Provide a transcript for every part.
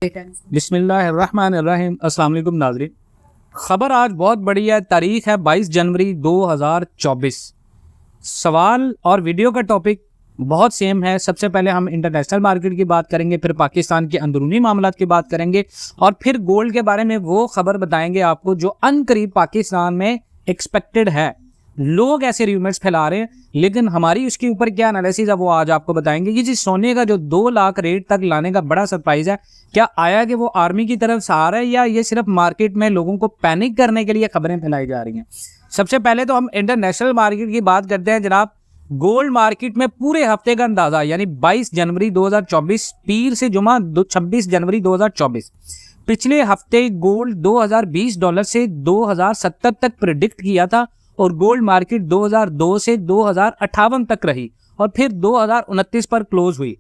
बिस्मिल्लाहिर्रहमानिर्रहीम। अस्सलाम वालेकुम नाज़रीन। ख़बर आज बहुत बड़ी है। तारीख़ है 22 जनवरी 2024। सवाल और वीडियो का टॉपिक बहुत सेम है। सबसे पहले हम इंटरनेशनल मार्केट की बात करेंगे, फिर पाकिस्तान के अंदरूनी मामलात की बात करेंगे और फिर गोल्ड के बारे में वो खबर बताएंगे आपको जो अनकरीब पाकिस्तान में एक्सपेक्टेड है। लोग ऐसे र्यूमर्स फैला रहे हैं, लेकिन हमारी उसके ऊपर क्या एनालिसिस है वो आज आपको बताएंगे। ये जी सोने का जो 2 लाख रेट तक लाने का बड़ा सरप्राइज है, क्या आया कि वो आर्मी की तरफ से आ रहा है या ये सिर्फ मार्केट में लोगों को पैनिक करने के लिए खबरें फैलाई जा रही हैं। सबसे पहले तो हम इंटरनेशनल मार्केट की बात करते हैं जनाब। गोल्ड मार्केट में पूरे हफ्ते का अंदाजा यानी 22 जनवरी 2024 पीर से जुमा 26 जनवरी 2024, पिछले हफ्ते गोल्ड $2020 से 2070 तक प्रिडिक्ट किया था और गोल्ड मार्केट 2002 से 2058 तक रही और फिर 2029 पर क्लोज हुई।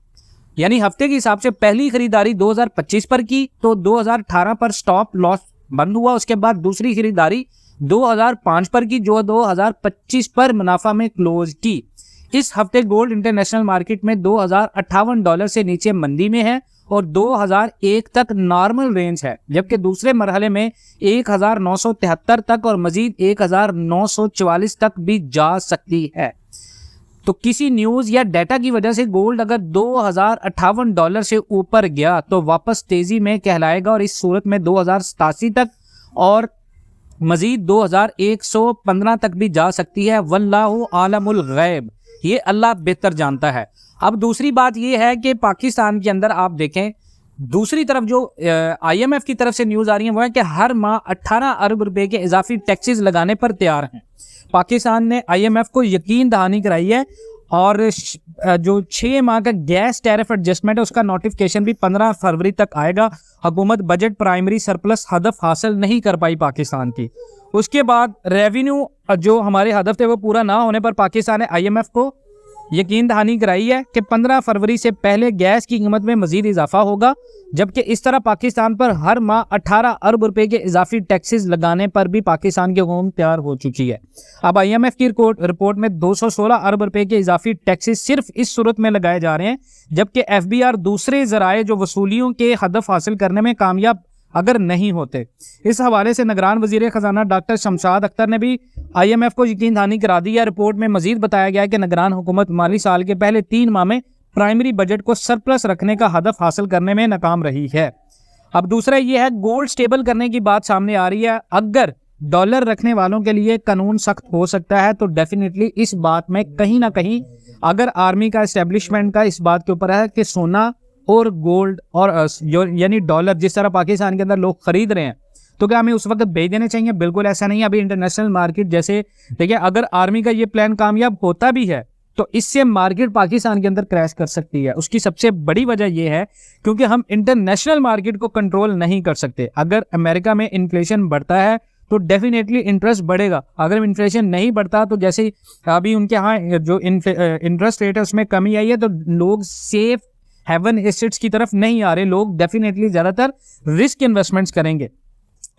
यानी हफ्ते के हिसाब से पहली खरीदारी 2025 पर की तो 2018 पर स्टॉप लॉस बंद हुआ। उसके बाद दूसरी खरीदारी 2005 पर की जो 2025 पर मुनाफा में क्लोज की। इस हफ्ते गोल्ड इंटरनेशनल मार्केट में $2058 से नीचे मंदी में है और 2001 तक नॉर्मल रेंज है, जबकि दूसरे मरहले में 1973 तक और मजीद 1944 तक भी जा सकती है। तो किसी न्यूज़ या डाटा की वजह से गोल्ड अगर $2058 से ऊपर गया तो वापस तेजी में कहलाएगा और इस सूरत में 2087 तक और मजीद 2115 तक भी जा सकती है। वल्लाहु आलमुल गैब, ये अल्लाह बेहतर जानता है। अब दूसरी बात ये है कि पाकिस्तान के अंदर आप देखें, दूसरी तरफ जो IMF की तरफ से न्यूज़ आ रही है वो है कि हर माह 18 अरब रुपए के इजाफी टैक्सेस लगाने पर तैयार हैं। पाकिस्तान ने IMF को यकीन दहानी कराई है और जो 6 माह का गैस टैरिफ एडजस्टमेंट है उसका नोटिफिकेशन भी 15 फरवरी तक आएगा। हुकूमत बजट प्राइमरी सरप्लस हदफ हासिल नहीं कर पाई पाकिस्तान की। उसके बाद रेवेन्यू जो हमारे हदफ थे वो पूरा ना होने पर पाकिस्तान ने IMF को यकीन दहानी कराई है कि 15 फरवरी से पहले गैस की कीमत में मजीद इजाफा होगा, जबकि इस तरह पाकिस्तान पर हर माह 18 अरब रुपए के इजाफी टैक्सेस लगाने पर भी पाकिस्तान की हुकूमत तैयार हो चुकी है। अब IMF की रिपोर्ट में 216 अरब रुपए के इजाफी टैक्सेस सिर्फ इस सूरत में लगाए जा रहे हैं, जबकि FBR दूसरे जराए जो वसूलियों के हदफ हासिल करने में कामयाब अगर नहीं होते। इस हवाले से निगरान वजीर खजाना डॉक्टर शमशाद अख्तर ने भी IMF को यकीन दहानी करा दी है। रिपोर्ट में मजीद बताया गया है कि निगरान हुकूमत माली साल के पहले 3 माह में प्राइमरी बजट को सरप्लस रखने का हदफ हासिल करने में नाकाम रही है। अब दूसरा ये है, गोल्ड स्टेबल करने की बात सामने आ रही है। अगर डॉलर रखने वालों के लिए कानून सख्त हो सकता है तो डेफिनेटली इस बात में कहीं ना कहीं अगर आर्मी का इस्टेब्लिशमेंट का इस बात के ऊपर है कि सोना और गोल्ड और यानी डॉलर जिस तरह पाकिस्तान के अंदर लोग खरीद रहे हैं तो क्या हमें उस वक्त भेज देने चाहिए? बिल्कुल ऐसा नहीं है। अभी इंटरनेशनल मार्केट जैसे देखिए, अगर आर्मी का ये प्लान कामयाब होता भी है तो इससे मार्केट पाकिस्तान के अंदर क्रैश कर सकती है। उसकी सबसे बड़ी वजह यह है क्योंकि हम इंटरनेशनल मार्केट को कंट्रोल नहीं कर सकते। अगर अमेरिका में इन्फ्लेशन बढ़ता है तो डेफिनेटली इंटरेस्ट बढ़ेगा। अगर इन्फ्लेशन नहीं बढ़ता तो जैसे अभी उनके यहाँ जो इंटरेस्ट रेट है उसमें कमी आई है तो लोग सेफ हेवन एसेट्स की तरफ नहीं आ रहे, लोग डेफिनेटली ज़्यादातर रिस्क इन्वेस्टमेंट्स करेंगे।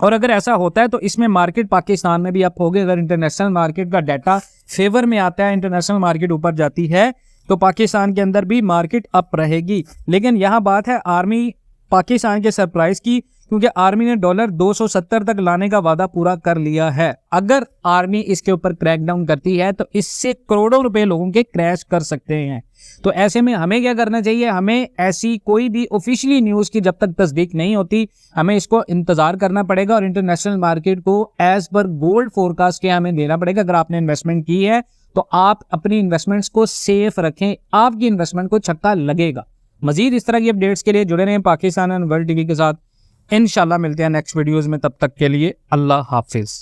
और अगर ऐसा होता है तो इसमें मार्केट पाकिस्तान में भी अप होगी। अगर इंटरनेशनल मार्केट का डाटा फेवर में आता है, इंटरनेशनल मार्केट ऊपर जाती है तो पाकिस्तान के अंदर भी मार्केट अप रहेगी। लेकिन यहाँ बात है आर्मी पाकिस्तान के सरप्राइज की, क्योंकि आर्मी ने डॉलर 270 तक लाने का वादा पूरा कर लिया है। अगर आर्मी इसके ऊपर क्रैकडाउन करती है तो इससे करोड़ों रुपए लोगों के क्रैश कर सकते हैं। तो ऐसे में हमें क्या करना चाहिए? हमें ऐसी कोई भी ऑफिशियली न्यूज़ की जब तक तस्दीक नहीं होती हमें इसको इंतजार करना पड़ेगा और इंटरनेशनल मार्केट को एज पर गोल्ड फोरकास्ट के हमें देना पड़ेगा। अगर आपने इन्वेस्टमेंट की है तो आप अपनी इन्वेस्टमेंट्स को सेफ रखें, आपकी इन्वेस्टमेंट को छक्का लगेगा। मजीद इस तरह की अपडेट्स के लिए जुड़े रहें पाकिस्तान एंड वर्ल्ड टीवी के साथ। इंशाल्लाह मिलते हैं नेक्स्ट वीडियोज़ में, तब तक के लिए अल्लाह हाफिज़।